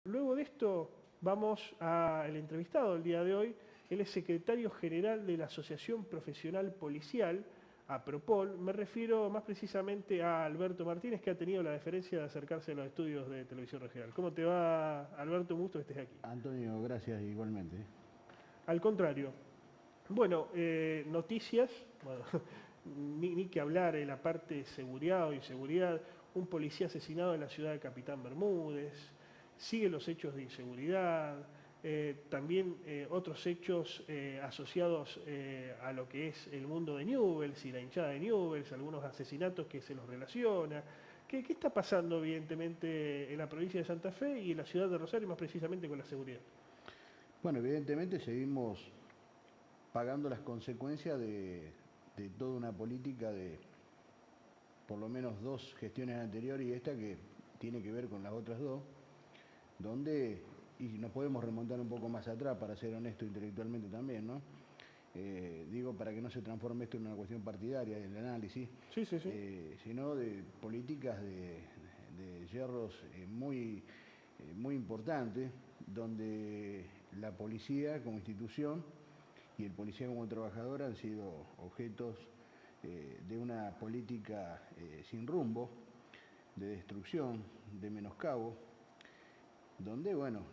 Luego de esto vamos al entrevistado del día de hoy. Él es secretario general de la Asociación Profesional Policial, APROPOL. Me refiero más precisamente a Alberto Martínez, que ha tenido la deferencia de acercarse a los estudios de Televisión Regional. ¿Cómo te va, Alberto? Un gusto que estés aquí. Antonio, gracias igualmente. Al contrario. Bueno, noticias, bueno, ni que hablar en la parte de seguridad o inseguridad. Un policía asesinado en la ciudad de Capitán Bermúdez, siguen los hechos de inseguridad, también otros hechos asociados a lo que es el mundo de Newell's y la hinchada de Newell's, algunos asesinatos que se los relaciona. ¿Qué está pasando evidentemente en la provincia de Santa Fe y en la ciudad de Rosario, más precisamente con la seguridad? Bueno, evidentemente seguimos pagando las consecuencias de toda una política de por lo menos dos gestiones anteriores y esta que tiene que ver con las otras dos, donde, y nos podemos remontar un poco más atrás para ser honesto intelectualmente también, ¿no? Digo, para que no se transforme esto en una cuestión partidaria del análisis, Sí, sí, sí. sino de políticas de hierros muy importantes, donde la policía como institución y el policía como trabajador han sido objetos de una política sin rumbo, de destrucción, de menoscabo, donde, bueno,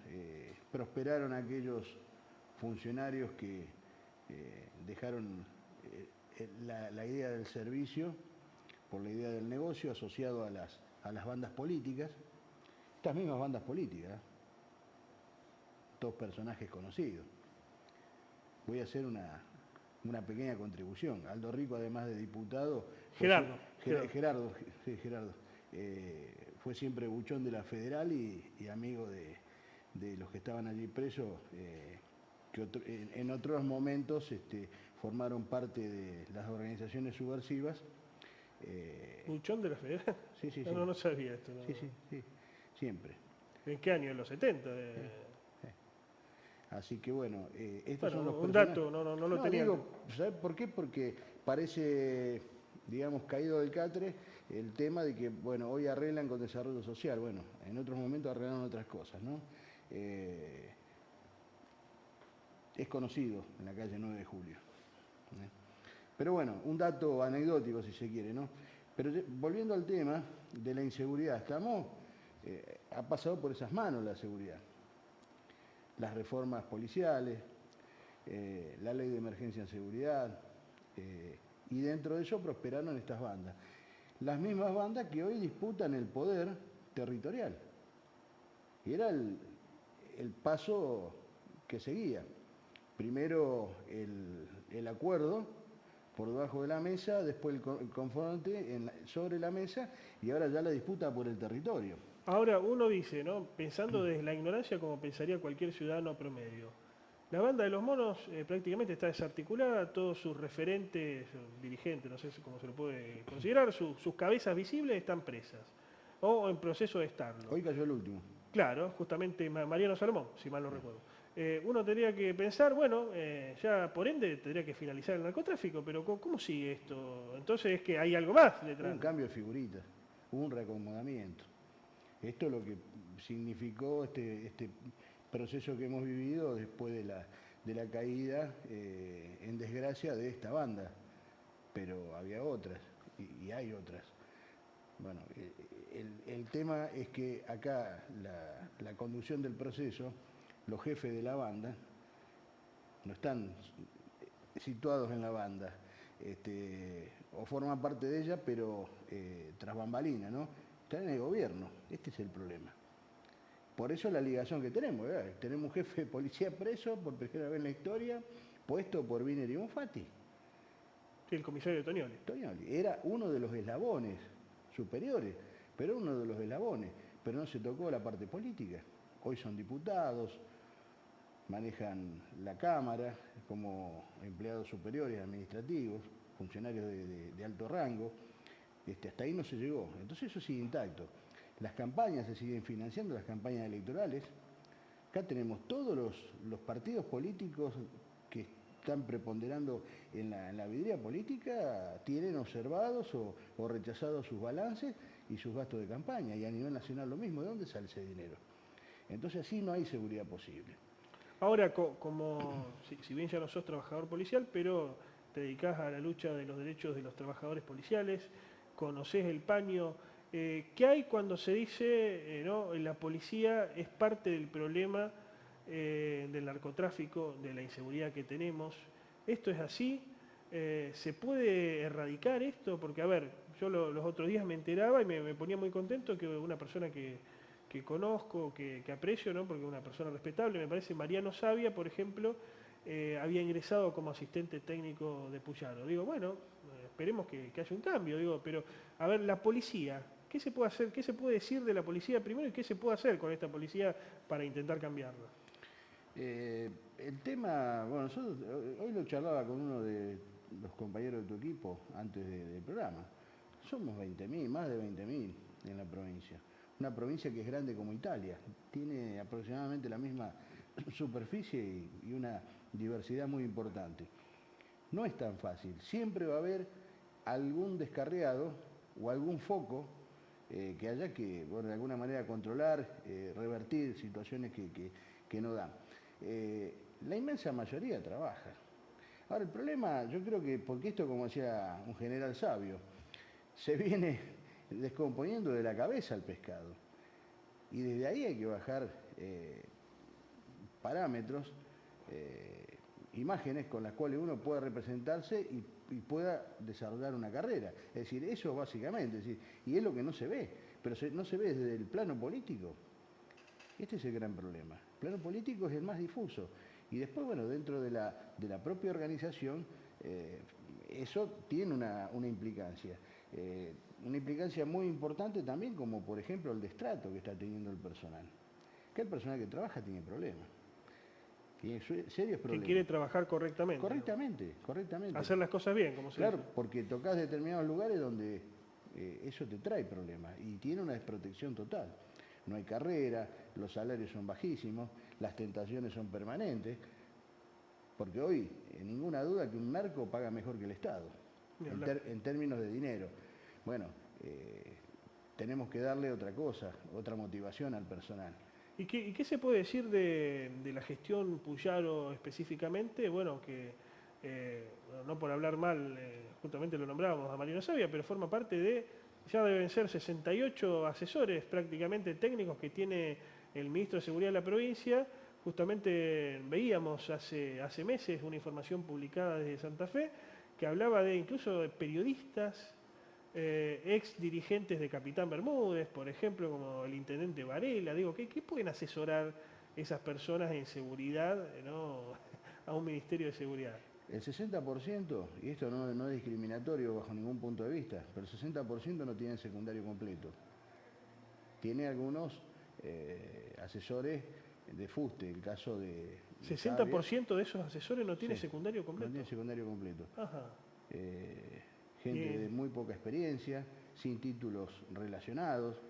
prosperaron aquellos funcionarios que dejaron la idea del servicio por la idea del negocio asociado a las bandas políticas, estas mismas bandas políticas, todos personajes conocidos. Voy a hacer una pequeña contribución. Aldo Rico, además de diputado, Gerardo, sí, Gerardo, fue siempre buchón de la Federal y amigo de los que estaban allí presos, que en otros momentos formaron parte de las organizaciones subversivas. ¿Buchón de la Federal? Sí, sí, No, sí. no sabía esto. No. Sí, sí, sí. Siempre. ¿En qué año? ¿En los 70? Así que bueno, estos son los Bueno, un personajes. dato, no lo No, tenía. digo, ¿sabes por qué? Porque parece, digamos, caído del catre el tema de que, bueno, hoy arreglan con desarrollo social. Bueno, en otros momentos arreglan otras cosas, ¿no? Es conocido en la calle 9 de Julio. Pero bueno, un dato anecdótico si se quiere, ¿no? Pero volviendo al tema de la inseguridad, ha pasado por esas manos la seguridad. Las reformas policiales, la ley de emergencia en seguridad, y dentro de eso prosperaron estas bandas. Las mismas bandas que hoy disputan el poder territorial. Y era el paso que seguía. Primero el acuerdo por debajo de la mesa, después el confronte sobre la mesa y ahora ya la disputa por el territorio. Ahora uno dice, ¿no? Pensando desde la ignorancia como pensaría cualquier ciudadano promedio. La banda de los monos prácticamente está desarticulada, todos sus referentes, dirigentes, no sé cómo se lo puede considerar, sus cabezas visibles están presas o en proceso de estarlo. Hoy cayó el último. Claro, justamente Mariano Salomón, si mal no recuerdo. Uno tendría que pensar, bueno, ya por ende tendría que finalizar el narcotráfico, pero ¿cómo sigue esto? Entonces es que hay algo más Hubo detrás. un cambio de figuritas, hubo un reacomodamiento. Esto es lo que significó este proceso que hemos vivido después de la caída en desgracia de esta banda. Pero había otras y hay otras. Bueno, el tema es que acá la conducción del proceso, los jefes de la banda, no están situados en la banda, o forman parte de ella, pero tras bambalina, ¿no? Están en el gobierno. Este es el problema. Por eso la ligación que tenemos, ¿verdad? Tenemos un jefe de policía preso por primera vez en la historia, puesto por Viner y Bonfatti. Sí, el comisario Tonioli. Tonioli era uno de los eslabones superiores, pero uno de los eslabones, pero no se tocó la parte política. Hoy son diputados, manejan la Cámara como empleados superiores administrativos, funcionarios de alto rango. Hasta ahí no se llegó. Entonces eso sigue intacto. Las campañas se siguen financiando, las campañas electorales. Acá tenemos todos los partidos políticos que están preponderando en la vidriera política, tienen observados o rechazados sus balances y sus gastos de campaña. Y a nivel nacional lo mismo. ¿De dónde sale ese dinero? Entonces así no hay seguridad posible. Ahora, como, si bien ya no sos trabajador policial, pero te dedicás a la lucha de los derechos de los trabajadores policiales, conocés el paño, ¿qué hay cuando se dice, ¿no? La policía es parte del problema del narcotráfico, de la inseguridad que tenemos? ¿Esto es así? ¿Se puede erradicar esto? Porque, a ver, yo los otros días me enteraba y me ponía muy contento que una persona que conozco, que aprecio, ¿no? Porque es una persona respetable, me parece, Mariano Savia, por ejemplo, había ingresado como asistente técnico de Puyaro. Digo, bueno, esperemos que haya un cambio, digo, pero a ver, la policía, ¿qué se puede hacer? ¿Qué se puede decir de la policía primero y qué se puede hacer con esta policía para intentar cambiarla? El tema, bueno, nosotros, hoy lo charlaba con uno de los compañeros de tu equipo antes del programa. Somos 20.000, más de 20.000 en la provincia. Una provincia que es grande como Italia, tiene aproximadamente la misma superficie y una diversidad muy importante. No es tan fácil, siempre va a haber algún descarriado o algún foco que haya que, bueno, de alguna manera controlar, revertir situaciones que no dan. La inmensa mayoría trabaja. Ahora, el problema, yo creo que, porque esto, como decía un general sabio, se viene descomponiendo de la cabeza el pescado. Y desde ahí hay que bajar parámetros, imágenes con las cuales uno pueda representarse y pueda desarrollar una carrera. Es decir, eso básicamente, es decir, y es lo que no se ve, pero no se ve desde el plano político. Este es el gran problema. El plano político es el más difuso. Y después, bueno, dentro de la propia organización, eso tiene una implicancia. Una implicancia muy importante también, como por ejemplo el destrato que está teniendo el personal. Que el personal que trabaja tiene problemas. Tiene serios Que problemas. quiere trabajar correctamente. Correctamente, correctamente. Hacer las cosas bien, como se Claro, dice. porque tocas determinados lugares donde eso te trae problemas y tiene una desprotección total. No hay carrera, los salarios son bajísimos, las tentaciones son permanentes, porque hoy, ninguna duda que un narco paga mejor que el Estado, en términos de dinero. Bueno, tenemos que darle otra cosa, otra motivación al personal. ¿Y qué se puede decir de la gestión Puyaro específicamente? Bueno, que no por hablar mal, justamente lo nombrábamos a Mariano Savia, pero forma parte de, ya deben ser 68 asesores prácticamente técnicos que tiene el ministro de Seguridad de la provincia. Justamente veíamos hace meses una información publicada desde Santa Fe que hablaba de incluso de periodistas, ex dirigentes de Capitán Bermúdez, por ejemplo, como el intendente Varela. Digo, ¿qué pueden asesorar esas personas en seguridad, ¿no? a un ministerio de seguridad? El 60%, y esto no es discriminatorio bajo ningún punto de vista, pero el 60% no tiene secundario completo. Tiene algunos asesores de fuste, el caso de 60% de esos asesores no tiene secundario completo. No tiene secundario completo. Ajá. Gente de muy poca experiencia, sin títulos relacionados.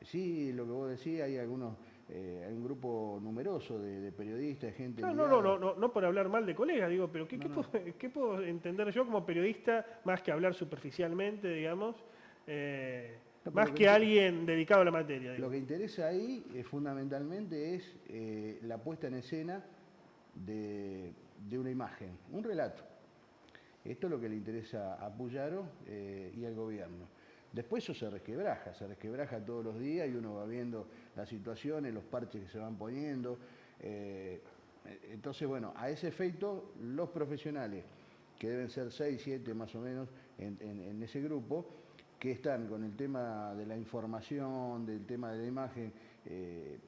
Sí, lo que vos decís, hay hay un grupo numeroso de periodistas, de gente Claro, no por hablar mal de colegas, digo, pero ¿qué puedo entender yo como periodista, más que hablar superficialmente, digamos, más que alguien dedicado a la materia? Digo. Lo que interesa ahí fundamentalmente es la puesta en escena de una imagen, un relato. Esto es lo que le interesa a Puyaro y al gobierno. Después eso se resquebraja todos los días y uno va viendo las situaciones, los parches que se van poniendo. Entonces, bueno, a ese efecto, los profesionales, que deben ser 6, 7 más o menos en ese grupo, que están con el tema de la información, del tema de la imagen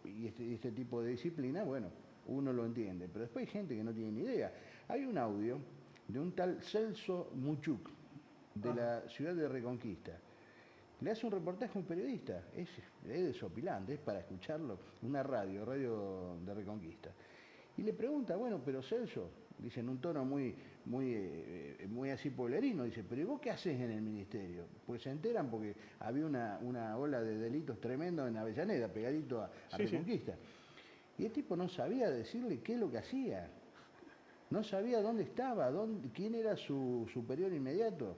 y este tipo de disciplina, bueno, uno lo entiende. Pero después hay gente que no tiene ni idea. Hay un audio de un tal Celso Muchuk, de la ciudad de Reconquista. Le hace un reportaje a un periodista, es desopilante, es para escucharlo, una radio de Reconquista. Y le pregunta, bueno, pero Celso, dice en un tono muy así pueblerino, dice, pero ¿y vos qué haces en el ministerio? Pues se enteran porque había una ola de delitos tremendos en Avellaneda, pegadito a Reconquista. Sí. Y el tipo no sabía decirle qué es lo que hacía. No sabía dónde estaba, quién era su superior inmediato.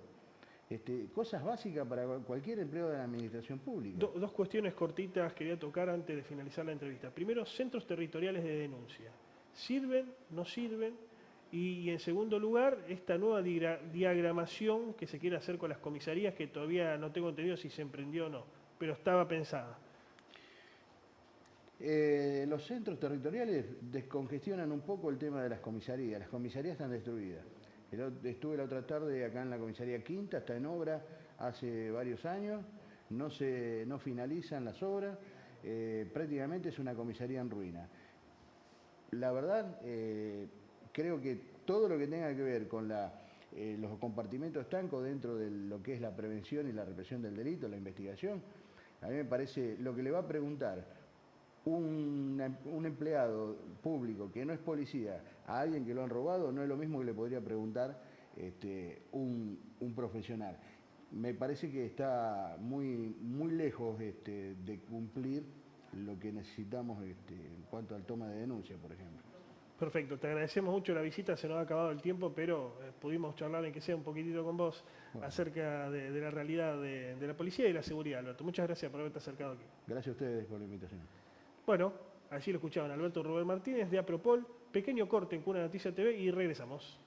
cosas básicas para cualquier empleado de la administración pública. Dos cuestiones cortitas quería tocar antes de finalizar la entrevista. Primero, centros territoriales de denuncia. ¿Sirven? ¿No sirven? Y en segundo lugar, esta nueva diagramación que se quiere hacer con las comisarías, que todavía no tengo entendido si se emprendió o no, pero estaba pensada. Los centros territoriales descongestionan un poco el tema de las comisarías. Las comisarías están destruidas. Estuve la otra tarde acá en la comisaría Quinta, está en obra hace varios años, no finalizan las obras, prácticamente es una comisaría en ruina. La verdad, creo que todo lo que tenga que ver con los compartimentos estancos dentro de lo que es la prevención y la represión del delito, la investigación, a mí me parece lo que le va a preguntar un empleado público que no es policía a alguien que lo han robado no es lo mismo que le podría preguntar un profesional. Me parece que está muy lejos de cumplir lo que necesitamos en cuanto al toma de denuncia, por ejemplo. Perfecto, te agradecemos mucho la visita, se nos ha acabado el tiempo, pero pudimos charlar en que sea un poquitito con vos acerca de la realidad de la policía y la seguridad, Alberto. Muchas gracias por haberte acercado aquí. Gracias a ustedes por la invitación. Bueno, allí lo escuchaban Alberto Rubén Martínez de Apropol, pequeño corte en Cuna Noticia TV y regresamos.